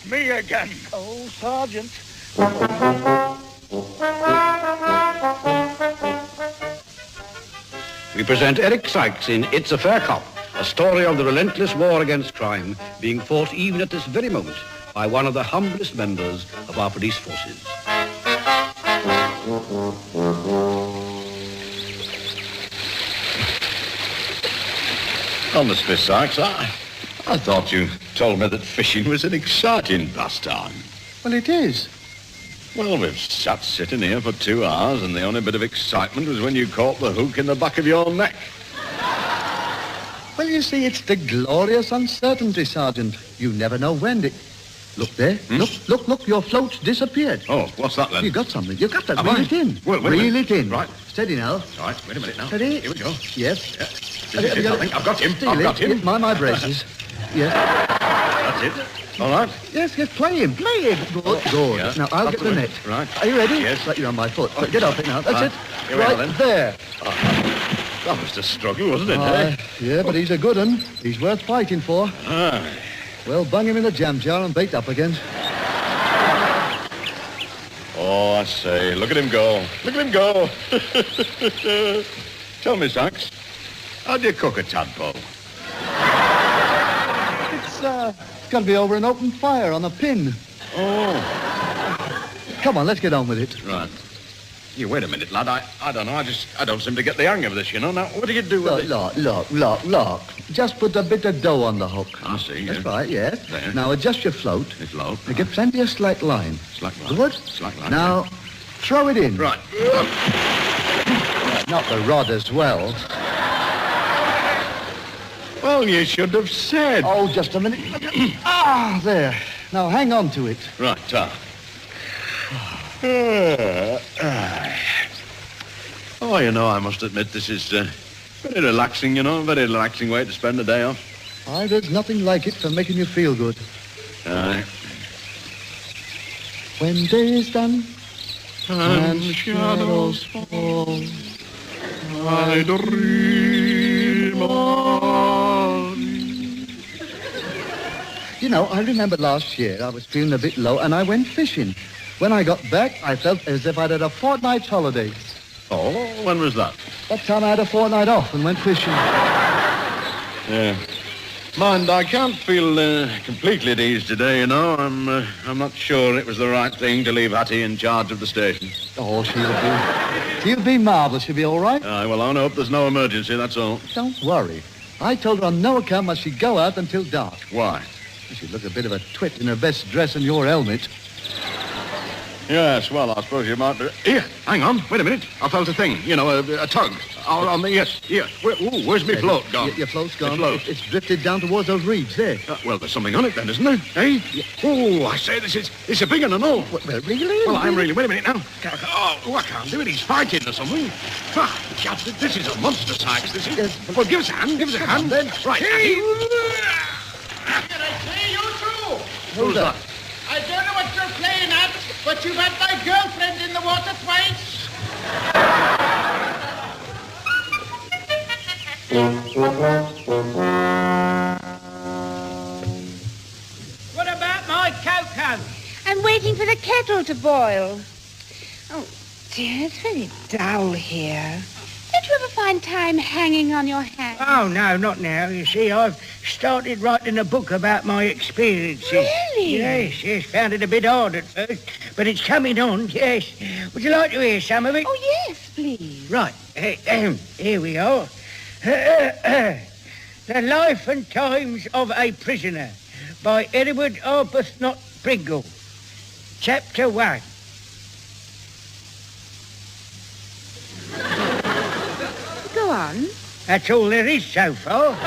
me again. Oh, Sergeant. We present Eric Sykes in It's a Fair Cop, a story of the relentless war against crime being fought even at this very moment by one of the humblest members of our police forces. Honestly, Sykes, I thought you told me that fishing was an exciting pastime. Well, it is. Well, we've sat sitting here for 2 hours, and the only bit of excitement was when you caught the hook in the back of your neck. Well, you see, it's the glorious uncertainty, Sergeant. You never know when it... Look there. Look, your float's disappeared. Oh, what's that then? You got something. You've got to Have reel I? it in. Well, wait a reel minute. it in. Right. Steady now. All right, wait a minute now. Steady. Here we go. Yes. Yeah. This is it, I think. I've got him. I've got him. Mind my braces. Yes. That's it. All right. Yes, play him. Good. Yeah. Now, I'll get the net. Right. Are you ready? Yes. Right, you're on my foot. Get off it now. That's it. Here we are, then. There. That was the struggle, wasn't it, eh? Yeah, but he's a good un. He's worth fighting for. Well, bung him in the jam jar and bait up again. Oh, I say, look at him go. Look at him go. Tell me, Sykes, how do you cook a tadpole? It's got to be over an open fire on a pin. Oh. Come on, let's get on with it. Right. You wait a minute, lad. I don't know. I don't seem to get the hang of this, you know. Now, what do you do with it? Look. Just put a bit of dough on the hook. I see, yes. That's right, yes. There. Now adjust your float. It's low. And get plenty of slack line. Slack line. Good? Slack line. Now, throw it in. Right. Not the rod as well. Well, you should have said. Oh, just a minute. There. Now, hang on to it. Right, Oh, you know, I must admit this is very relaxing, you know, a very relaxing way to spend the day off. There's nothing like it for making you feel good. Aye. When day is done And shadows fall, I dream on. You know, I remember last year I was feeling a bit low and I went fishing. When I got back, I felt as if I'd had a fortnight's holiday. Oh, when was that? That time I had a fortnight off and went fishing. Yeah. Mind, I can't feel completely at ease today, you know. I'm not sure it was the right thing to leave Hattie in charge of the station. Oh, she'll be marvellous. She'll be all right. Well, I hope there's no emergency, that's all. Don't worry. I told her on no account must she go out until dark. Why? She'd look a bit of a twit in her best dress and your helmet. Yes, well, I suppose you might be... Here, hang on. Wait a minute. I felt a thing. You know, a tug. On the... Yes. Where's my float gone? Your float's gone. Float. It's drifted down towards those reeds there. Well, there's something on it then, isn't there? Eh? Yeah. Oh, I say, it's a big one and all. Well, really? Well, I'm really... Wait a minute now. I can't do it. He's fighting or something. This is a monster, Sykes. This is... Well, give us a hand. Give us a hand. Then. Right. Hey! Can I say you too? Who's that? I don't know what you're playing at, but you've had my girlfriend in the water twice. What about my cocoa? I'm waiting for the kettle to boil. Oh, dear, it's very dull here. Don't you ever find time hanging on your hand? Oh, no, not now. You see, I've started writing a book about my experiences. Really? Yes, found it a bit hard at first, but it's coming on, yes. Would you like to hear some of it? Oh, yes, please. Right, here we are. The Life and Times of a Prisoner by Edward Arbuthnot Pringle. Chapter 1. Go on. That's all there is so far.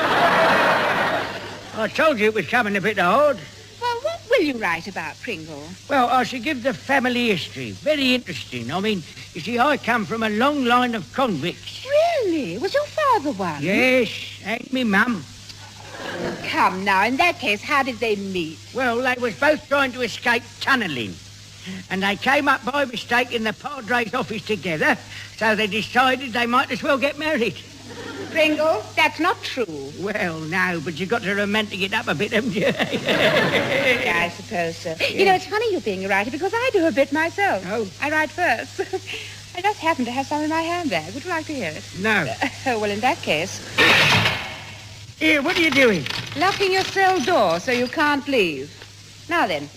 I told you it was coming a bit hard. Well, what will you write about, Pringle? Well, I should give the family history. Very interesting. I mean, you see, I come from a long line of convicts. Really? Was your father one? Yes, ain't me mum. Come now, in that case, how did they meet? Well, they was both trying to escape tunnelling. And they came up by mistake in the Padre's office together, so they decided they might as well get married. Pringle, that's not true. Well, no, but you've got to romantic it up a bit, haven't you? Yeah, I suppose so. Yeah. You know, it's funny you being a writer because I do a bit myself. Oh. I write first. I just happen to have some in my handbag. Would you like to hear it? No. Well, in that case... Here, what are you doing? Locking your cell door so you can't leave. Now then.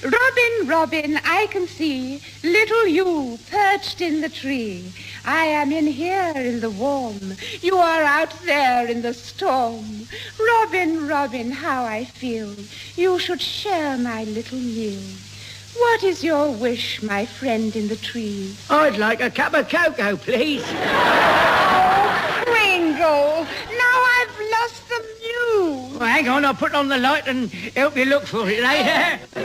Robin, Robin, I can see little you perched in the tree. I am in here in the warm. You are out there in the storm. Robin, Robin, how I feel. You should share my little meal. What is your wish, my friend in the tree? I'd like a cup of cocoa, please. Oh, Pringle, now I've lost the muse. Well, hang on, I'll put on the light and help you look for it, eh? No,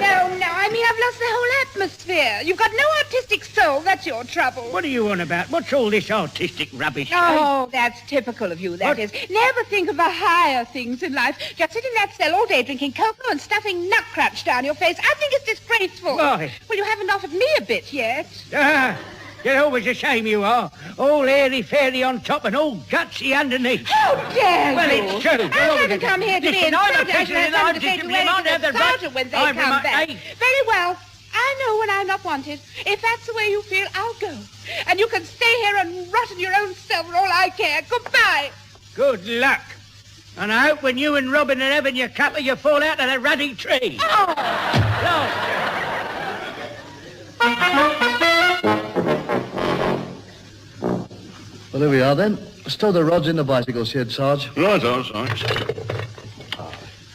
I mean, I've lost the whole atmosphere. You've got no artistic soul, that's your trouble. What are you on about? What's all this artistic rubbish? Oh, that's typical of you, that is. Never think of the higher things in life. Just sit in that cell all day drinking cocoa and stuffing nut crunch down your face. I think it's disgraceful. Why? Well, you haven't offered me a bit yet. You're always a shame you are. All airy-fairy on top and all gutsy underneath. How dare you? Well, it's true. I haven't come here to be Listen, I'm a insulted. I should prisoner have and something I'm to say to just Eric I'm and the the sergeant when they I'm come right. back. Very well. I know when I'm not wanted. If that's the way you feel, I'll go. And you can stay here and rot in your own cell for all I care. Goodbye. Good luck. And I hope when you and Robin are having your cuppa, you fall out of the ruddy tree. Oh! Well, here we are, then. Stow the rods in the bicycle shed, Sarge. Right, Sykes.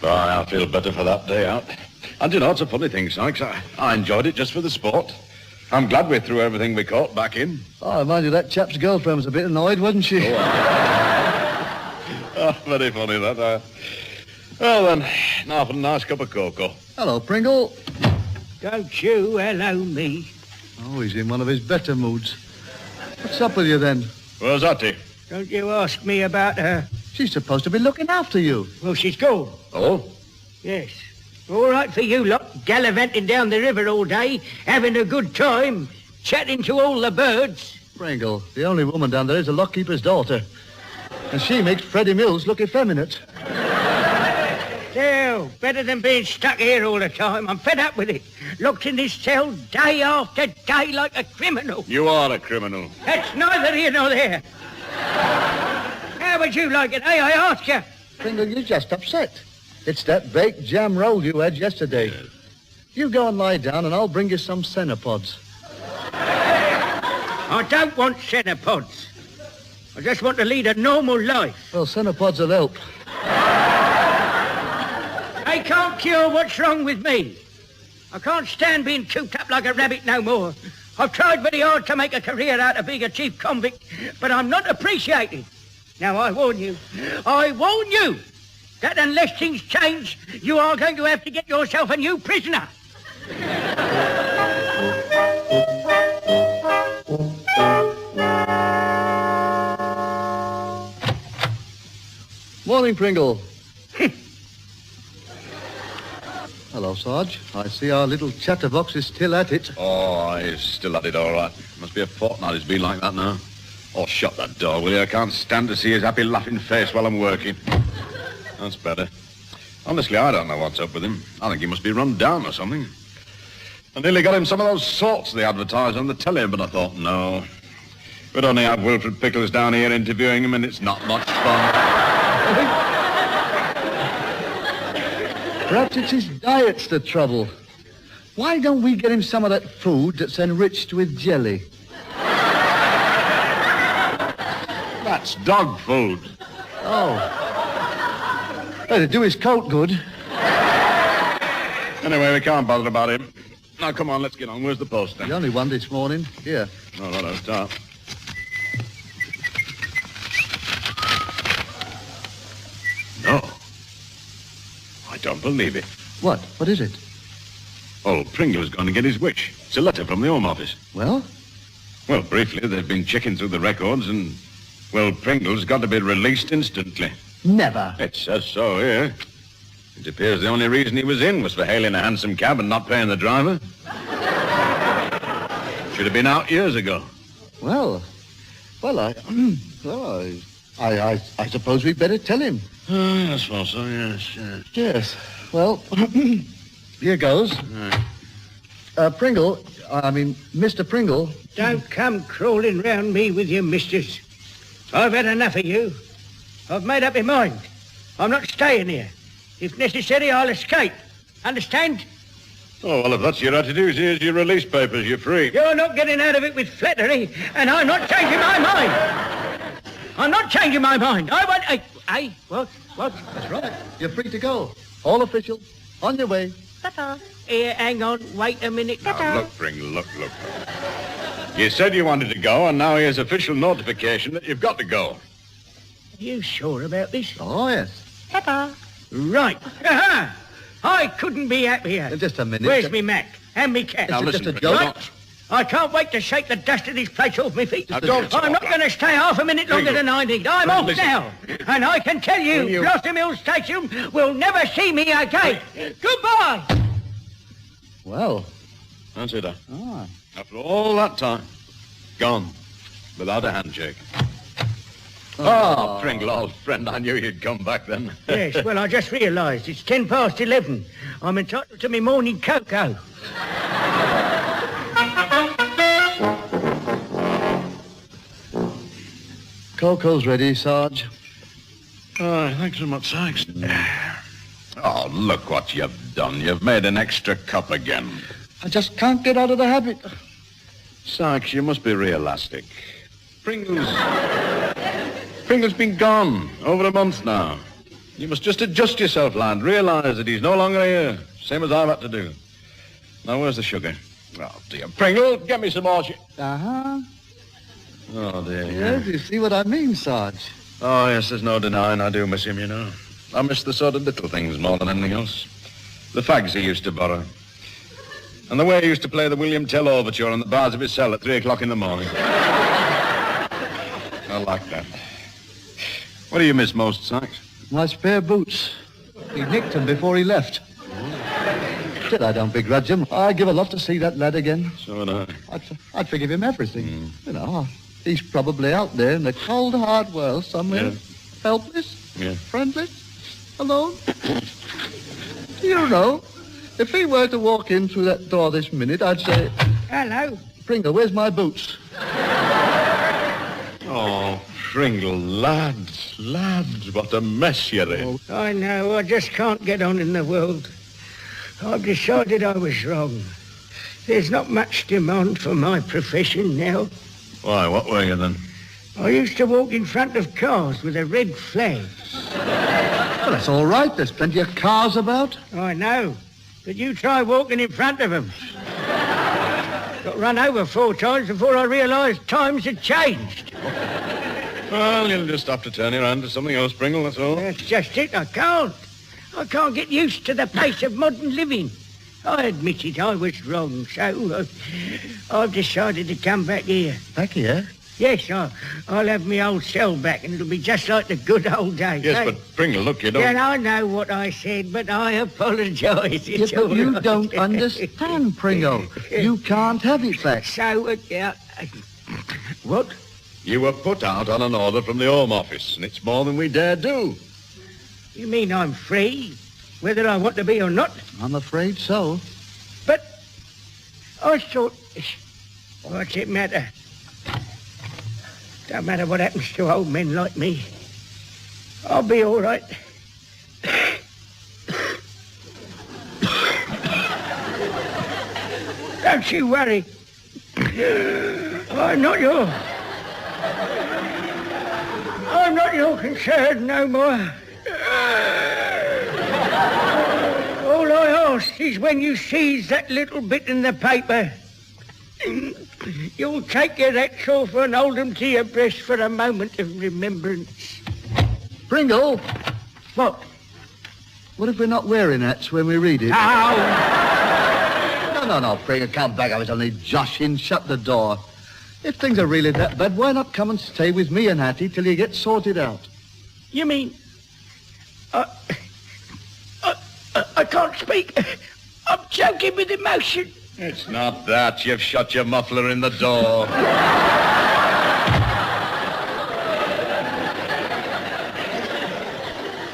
I feel better for that day out. And you know, it's a funny thing, Sykes. I enjoyed it just for the sport. I'm glad we threw everything we caught back in. Oh, mind you, that chap's girlfriend was a bit annoyed, wasn't she? Oh, very funny, that. Well, then, now for a nice cup of cocoa. Hello, Pringle. Don't you hello me. Oh, he's in one of his better moods. What's up with you, then? Where's Hattie? Don't you ask me about her. She's supposed to be looking after you. Well, she's gone. Oh? Yes. All right for you lot, gallivanting down the river all day, having a good time, chatting to all the birds. Pringle, the only woman down there is the lockkeeper's daughter. And she makes Freddie Mills look effeminate. Still, better than being stuck here all the time. I'm fed up with it. Locked in this cell day after day like a criminal. You are a criminal. That's neither here nor there. How would you like it, eh? I ask you. Pringle, you're just upset. It's that baked jam roll you had yesterday. Yes. You go and lie down and I'll bring you some cenopods. I don't want cenopods. I just want to lead a normal life. Well, cenopods will help. They can't cure what's wrong with me. I can't stand being cooped up like a rabbit no more. I've tried very hard to make a career out of being a chief convict, but I'm not appreciated. Now, I warn you, that unless things change, you are going to have to get yourself a new prisoner. Morning, Pringle. Hello, Sarge. I see our little chatterbox is still at it. Oh, he's still at it, all right. Must be a fortnight he's been like that now. Oh, shut that door, will you? I can't stand to see his happy, laughing face while I'm working. That's better. Honestly, I don't know what's up with him. I think he must be run down or something. I nearly got him some of those salts they advertise on the telly, but I thought, no. We'd only have Wilfred Pickles down here interviewing him, and it's not much fun. Perhaps it's his diet's the trouble. Why don't we get him some of that food that's enriched with jelly? That's dog food. Oh. It'd do his coat good. Anyway, we can't bother about him. Now, come on, let's get on. Where's the poster? The only one this morning. Here. Oh, right, start. No. I don't believe it. What? What is it? Old Pringle's going to get his wish. It's a letter from the Home Office. Well? Well, briefly, they've been checking through the records and, well, Pringle's got to be released instantly. Never. It says so here. It appears the only reason he was in was for hailing a hansom cab and not paying the driver. Should have been out years ago. Well, Well, I suppose we'd better tell him. I suppose so, yes. Yes. Well, here goes. Pringle, Mr. Pringle. Don't come crawling round me with your misters. I've had enough of you. I've made up my mind. I'm not staying here. If necessary, I'll escape. Understand? Oh, well, if that's your attitude, here's your release papers. You're free. You're not getting out of it with flattery, and I'm not changing my mind. I'm not changing my mind. I want... Hey, what? That's right. You're free to go. All official. On your way. Ta-ta. Here, hang on. Wait a minute. Now, look, Pringle, look. You said you wanted to go, and now here's official notification that you've got to go. Are you sure about this? Oh, yes. Ta-ta. Right. Aha! I couldn't be happier. Just a minute. Where's me Mac? And me cat? Now, It's listen, just a Pringle, joke. don't... I can't wait to shake the dust of this place off my feet. Now, don't talk. I'm not going to stay half a minute longer Pringle. than I need. I'm off Listen. now. And I can tell you, Blossom Hill Station will never see me again. Goodbye. Well. That's it, huh? Ah. After all that time, gone, without a handshake. Oh, Pringle, old friend, I knew you'd come back then. Yes, well, I just realised it's 11:10. I'm entitled to my morning cocoa. Cocoa's ready, Sarge. Oh, thanks so much, Sykes. Oh, look what you've done. You've made an extra cup again. I just can't get out of the habit. Sykes, you must be realistic. Pringle's been gone over a month now. You must just adjust yourself, lad. Realise that he's no longer here. Same as I've had to do. Now, where's the sugar? Oh, dear. Pringle, get me some more Uh-huh. Oh, dear. Yes, you see what I mean, Sarge. Oh, yes, there's no denying I do miss him, you know. I miss the sort of little things more than anything else. The fags he used to borrow. And the way he used to play the William Tell overture on the bars of his cell at 3 o'clock in the morning. I like that. What do you miss most, Sykes? My spare boots. He nicked them before he left. Still, I don't begrudge him. I'd give a lot to see that lad again. So would I. I'd forgive him everything. You know, he's probably out there in the cold, hard world somewhere. Yeah. Helpless, Yeah. friendless, alone. You know, if he were to walk in through that door this minute, I'd say, Hello. Pringle, where's my boots? Oh, Pringle, lads, what a mess you're in. I know. I just can't get on in the world. I've decided I was wrong. There's not much demand for my profession now. Why, what were you then? I used to walk in front of cars with a red flag. Well, that's all right. There's plenty of cars about. I know. But you try walking in front of them. Got run over 4 times before I realised times had changed. Well, you'll just have to turn your hand to something else, Pringle, that's all. That's just it. I can't get used to the pace of modern living. I admitted I was wrong, so I've decided to come back here. Back here? Yes, I'll have my old cell back, and it'll be just like the good old days. Yes, eh? but Pringle, look, you don't... Yeah, I know what I said, but I apologise. Yeah, but you don't understand, Pringle. You can't have it back. So, what? You were put out on an order from the Home Office, and it's more than we dare do. You mean I'm free, whether I want to be or not? I'm afraid so. But I thought, what's it matter? Don't matter what happens to old men like me. I'll be all right. Don't you worry. I'm not your concern no more. All I ask is when you sees that little bit in the paper, you'll take your hats off and hold them to your breast for a moment of remembrance. Pringle, What? what if we're not wearing hats when we read it? Ow! No, Pringle, come back. I was only joshing. Shut the door. If things are really that bad, why not come and stay with me and Hattie till you get sorted out? You mean... I can't speak. I'm choking with emotion. It's not that. You've shut your muffler in the door.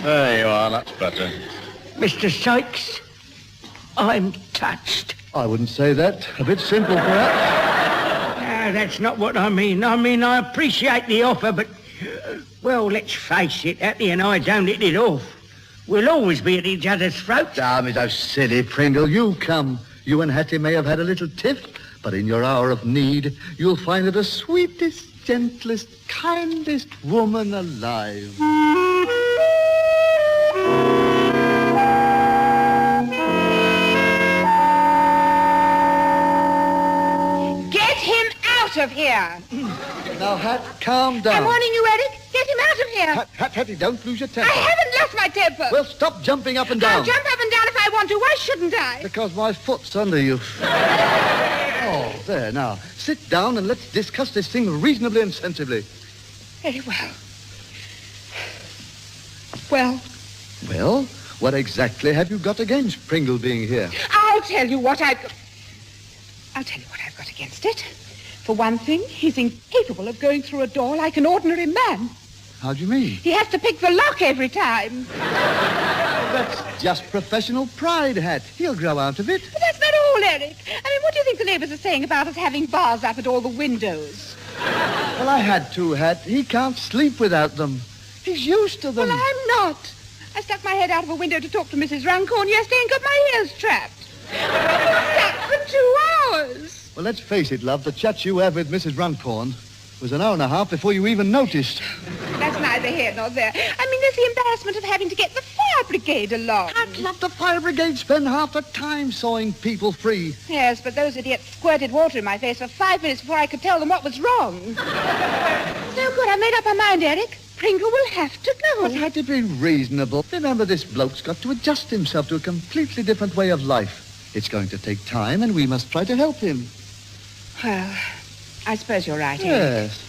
There you are, that's better. Mr. Sykes, I'm touched. I wouldn't say that. A bit simple, perhaps. No, that's not what I mean. I appreciate the offer, but, well, let's face it, Hattie and I don't hit it off. We'll always be at each other's throats. Damn it, how silly, Pringle. You come. You and Hattie may have had a little tiff, but in your hour of need, you'll find her the sweetest, gentlest, kindest woman alive. Get him out of here. Now, Hat, calm down. I'm warning you, Eric. Get him out of here. Hattie, don't lose your temper. I haven't lost my temper. Well, stop jumping up and down. I'll jump up and down if I want to. Why shouldn't I? Because my foot's under you. Oh, there, now. Sit down and let's discuss this thing reasonably and sensibly. Very well. Well? Well, what exactly have you got against Pringle being here? I'll tell you what I've got against it. For one thing, he's incapable of going through a door like an ordinary man. How do you mean? He has to pick the lock every time. That's just professional pride, Hat. He'll grow out of it. But that's not all, Eric. I mean, what do you think the neighbors are saying about us having bars up at all the windows? Well, I had to, Hat. He can't sleep without them. He's used to them. Well, I'm not. I stuck my head out of a window to talk to Mrs. Runcorn yesterday and got my ears trapped. I've been stuck for 2 hours. Well, let's face it, love. The chat you had with Mrs. Runcorn was an hour and a half before you even noticed. That's neither here nor there. I mean, there's the embarrassment of having to get the fire brigade along. I'd love the fire brigade spend half the time sawing people free. Yes, but those idiots squirted water in my face for 5 minutes before I could tell them what was wrong. No good. I've made up my mind, Eric. Pringle will have to go. But had to be reasonable. Remember, this bloke's got to adjust himself to a completely different way of life. It's going to take time, and we must try to help him. Well, I suppose you're right, Eric. Yes.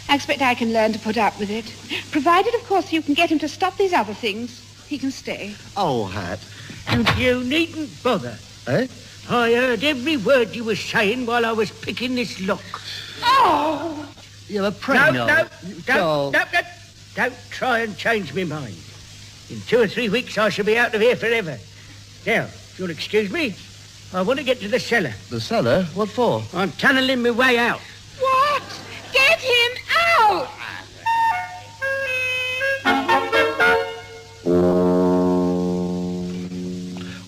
I expect I can learn to put up with it. Provided, of course, you can get him to stop these other things. He can stay. Oh, Hat. You needn't bother. Eh? I heard every word you were saying while I was picking this lock. Oh! You're a Pringle. Don't try and change my mind. In 2 or 3 weeks, I shall be out of here forever. Now, if you'll excuse me, I want to get to the cellar. The cellar? What for? I'm tunnelling my way out. What? Get him out!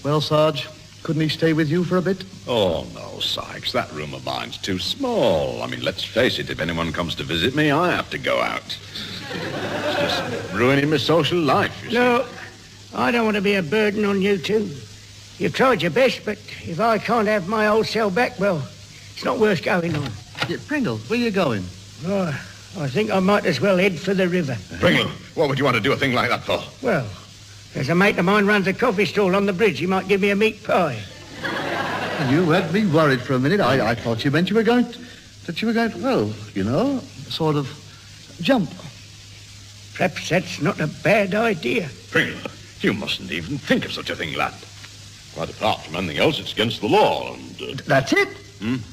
Well, Sarge, couldn't he stay with you for a bit? Oh, no, Sykes. That room of mine's too small. I mean, let's face it, if anyone comes to visit me, I have to go out. It's just ruining my social life, you see. No, I don't want to be a burden on you two. You've tried your best, but if I can't have my old cell back, well, it's not worth going on. Yeah, Pringle, where are you going? Oh, I think I might as well head for the river. Pringle, what would you want to do a thing like that for? Well, there's a mate of mine runs a coffee stall on the bridge. He might give me a meat pie. You had me worried for a minute. I thought you meant you were going to, well, you know, sort of jump. Perhaps that's not a bad idea. Pringle, you mustn't even think of such a thing, lad. Quite apart from anything else, it's against the law, and... That's it.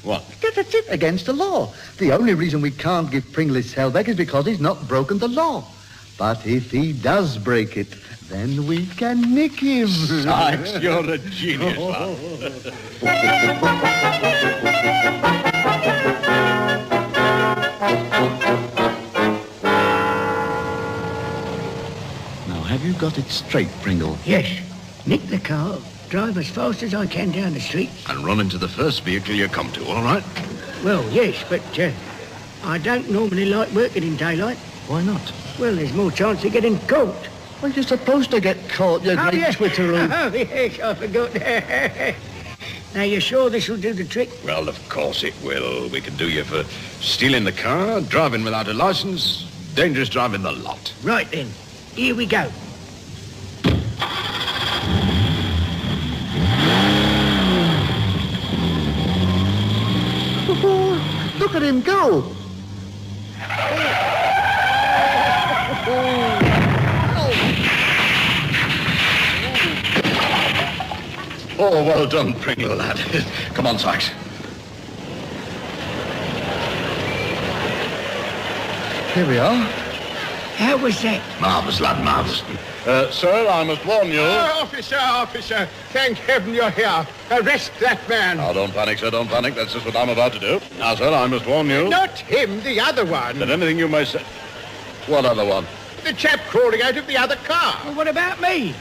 What? That's it, against the law. The only reason we can't give Pringle his cell back is because he's not broken the law. But if he does break it, then we can nick him. Sykes, you're a genius, lad. Now, have you got it straight, Pringle? Yes. Nick the car, drive as fast as I can down the street. And run into the first vehicle you come to, all right? Well, yes, but I don't normally like working in daylight. Why not? Well, there's more chance of getting caught. Well, you're supposed to get caught, you great yes. twitteroo. Oh, yes, I forgot. Now, you're sure this will do the trick? Well, of course it will. We can do you for stealing the car, driving without a license, dangerous driving the lot. Right, then. Here we go. Look at him go. Oh, well done, Pringle, lad. Come on, Sykes. Here we are. How was that? Marvellous, lad, marvellous. Sir, I must warn you. Officer, thank heaven you're here. Arrest that man. Now, don't panic, sir, don't panic. That's just what I'm about to do. Now, sir, I must warn you. Not him, the other one. That anything you may say... What other one? The chap crawling out of the other car. Well, what about me?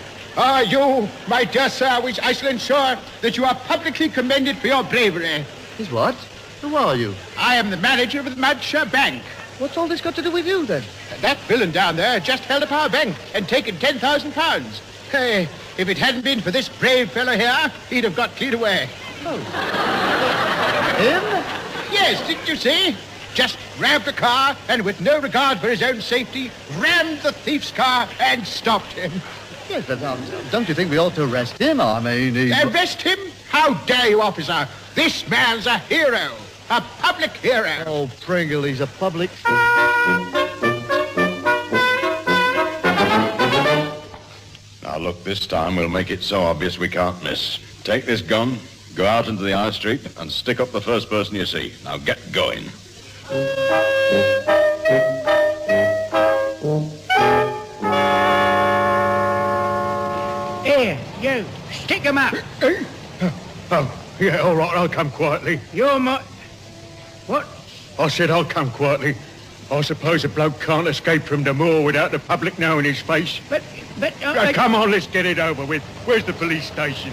You, my dear sir, I shall ensure that you are publicly commended for your bravery. He's what? Who are you? I am the manager of the Mudshire Bank. What's all this got to do with you, then? That villain down there just held up our bank and taken £10,000. Hey, if it hadn't been for this brave fellow here, he'd have got cleared away. Him? Yes, didn't you see? Just grabbed the car and with no regard for his own safety, rammed the thief's car and stopped him. Yes, but don't you think we ought to arrest him? I mean, Arrest him? How dare you, officer? This man's a hero. A public hero. Oh, Pringle, he's a public... Now, look, this time we'll make it so obvious we can't miss. Take this gun, go out into the high street, and stick up the first person you see. Now, get going. Here, you, stick 'em up. Oh, yeah, all right, I'll come quietly. You're my... What? I said I'll come quietly. I suppose a bloke can't escape from the moor without the public knowing his face. But... Come on, let's get it over with. Where's the police station?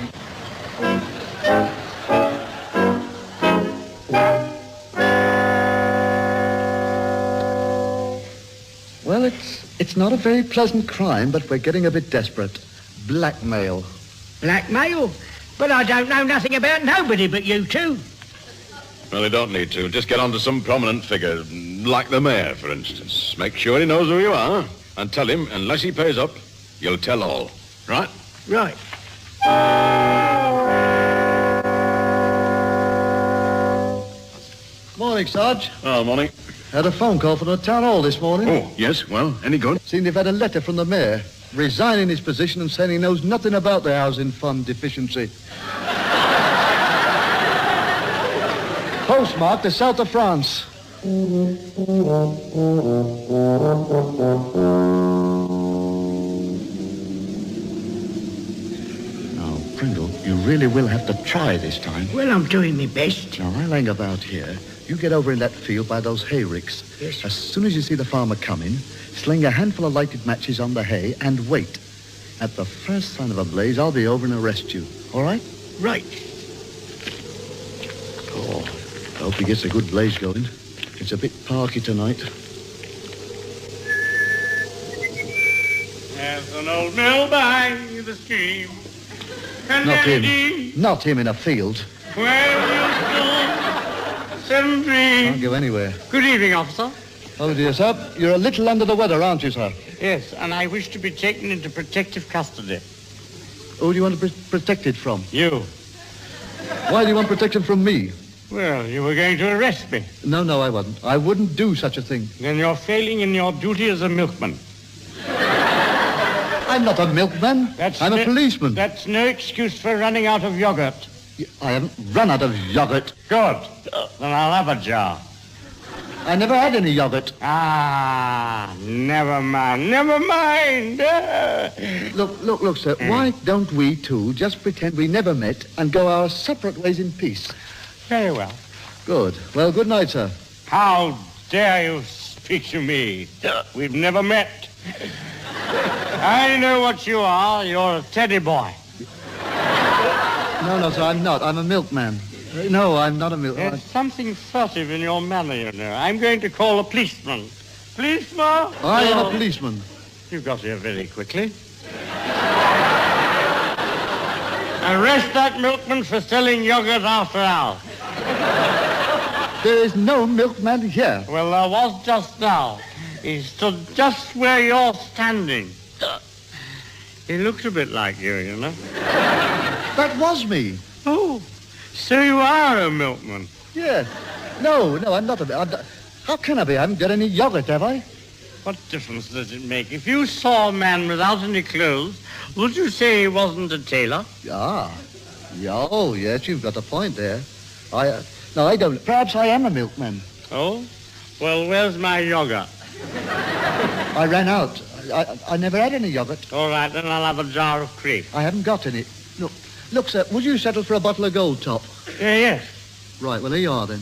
Well, it's not a very pleasant crime, but we're getting a bit desperate. Blackmail. Blackmail? But I don't know nothing about nobody but you two. Well, you don't need to. Just get on to some prominent figure, like the mayor, for instance. Make sure he knows who you are, and tell him, unless he pays up, you'll tell all. Right? Right. Morning, Sarge. Oh, morning. Had a phone call from the town hall this morning. Oh, yes, well, any good? Seen they've had a letter from the mayor resigning his position and saying he knows nothing about the housing fund deficiency. Postmarked the south of France. Now, Pringle, you really will have to try this time. Well, I'm doing my best. Now, I'll hang about here. You get over in that field by those hay ricks. Yes. As soon as you see the farmer coming, sling a handful of lighted matches on the hay and wait. At the first sign of a blaze, I'll be over and arrest you. All right? Right. Oh, I hope he gets a good blaze going. It's a bit parky tonight. There's an old mill by the stream. And Not him. Not him in a field. Where you Can't go anywhere. Good evening, officer. Oh, dear, sir. You're a little under the weather, aren't you, sir? Yes, and I wish to be taken into protective custody. Who do you want to be protected from? You. Why do you want protection from me? Well, you were going to arrest me. No, I wasn't. I wouldn't do such a thing. Then you're failing in your duty as a milkman. I'm not a milkman. I'm a policeman. That's no excuse for running out of yogurt. I haven't run out of yogurt. Good. Then I'll have a jar. I never had any yogurt. Ah, never mind. Look, sir. Why don't we two just pretend we never met and go our separate ways in peace? Very well. Good. Well, good night, sir. How dare you speak to me? We've never met. I know what you are. You're a teddy boy. No, sir, I'm not. I'm a milkman. No, I'm not a milkman. There's something furtive in your manner, you know. I'm going to call a policeman. Policeman? I am a policeman. You got here very quickly. Arrest that milkman for selling yogurt after hours. There is no milkman here. Well, there was just now. He stood just where you're standing. He looked a bit like you know. That was me. Oh, so you are a milkman? Yes. No, I'm not a... How can I be? I haven't got any yogurt, have I? What difference does it make? If you saw a man without any clothes, would you say he wasn't a tailor? Yeah, oh, yes, you've got a point there. No, I don't. Perhaps I am a milkman. Oh? Well, where's my yogurt? I ran out. I never had any yogurt. All right, then I'll have a jar of cream. I haven't got any. Look, sir, would you settle for a bottle of Gold Top? Yes. Right, well, here you are, then.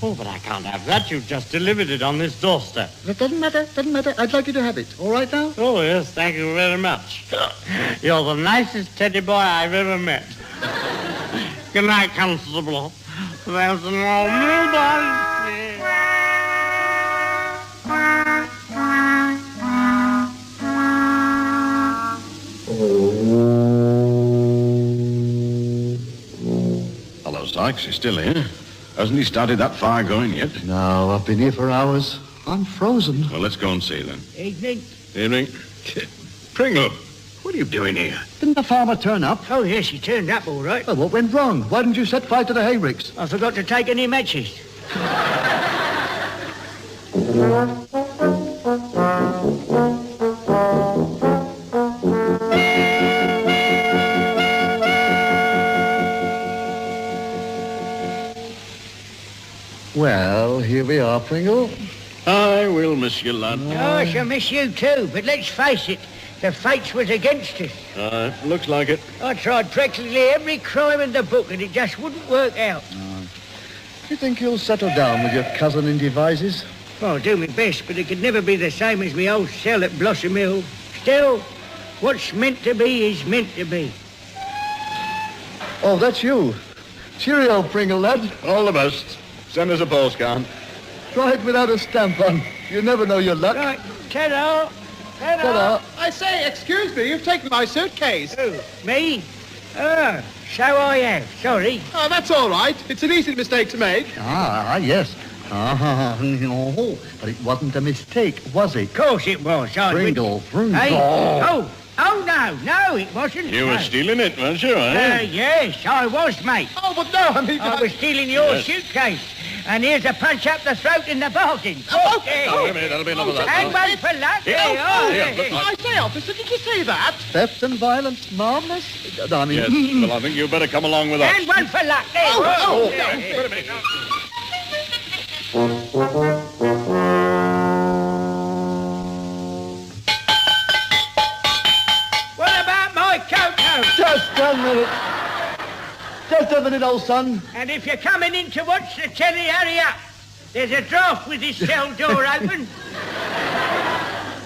Oh, but I can't have that. You've just delivered it on this doorstep. That doesn't matter. I'd like you to have it. All right now? Oh, yes, thank you very much. You're the nicest teddy boy I've ever met. Good night, Constable. There's no nobody. Hello, Sykes. He's still here. Hasn't he started that fire going yet? No, I've been here for hours. I'm frozen. Well, let's go and see then. Evening. Evening. Pringle, what are you doing here? Didn't the farmer turn up? Oh, yes, he turned up all right. Well, what went wrong? Why didn't you set fire to the hay ricks? I forgot to take any matches. Well, here we are, Pringle. I will miss you, lad. Oh, I shall miss you too, but let's face it, the fates was against us. Looks like it. I tried practically every crime in the book and it just wouldn't work out. Do you think you'll settle down with your cousin in devices? Well, I'll do my best, but it could never be the same as my old cell at Blossom Hill. Still, what's meant to be is meant to be. Oh, that's you. Cheerio, Pringle, lad. All the best. Send us a postcard. Try it without a stamp on. You never know your luck. Right, ta-da. Ta-da. Ta-da. I say, excuse me, you've taken my suitcase. Who, me? Oh, so I have. Sorry. Oh, that's all right. It's an easy mistake to make. Yes. Oh, but it wasn't a mistake, was it? Of course it was. Pringle. Hey? Oh, no, it wasn't. You were No. stealing it, weren't you, eh? Yes, I was, mate. Oh, but no, I mean... I was stealing your Yes. suitcase. And here's a punch up the throat in the bargain. Oh, Okay. Wait a minute, that'll be enough of that. And now. one for luck. I say, officer, did you say that? Theft and violence, marvellous. I mean, Yes, well, I think you better come along with us. And one for luck. There. Oh, There. Wait a minute now. What about my cocoa? just a minute. Just a minute, old son. And if you're coming in to watch the telly, hurry up. There's a draft with this cell door open.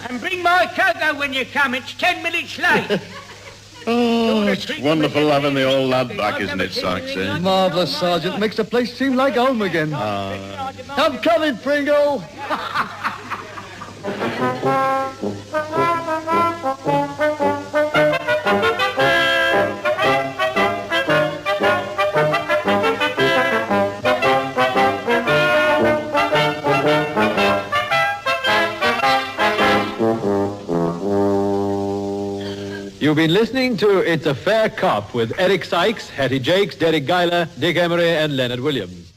And bring my cocoa when you come. It's 10 minutes late. Oh, it's wonderful having the old lad back, isn't it, Sykes? Eh? Marvellous, Sergeant. Makes the place seem like home again. I'm coming, Pringle. You've been listening to It's a Fair Cop with Eric Sykes, Hattie Jacques, Guyler, Dick Emery, and Leonard Williams.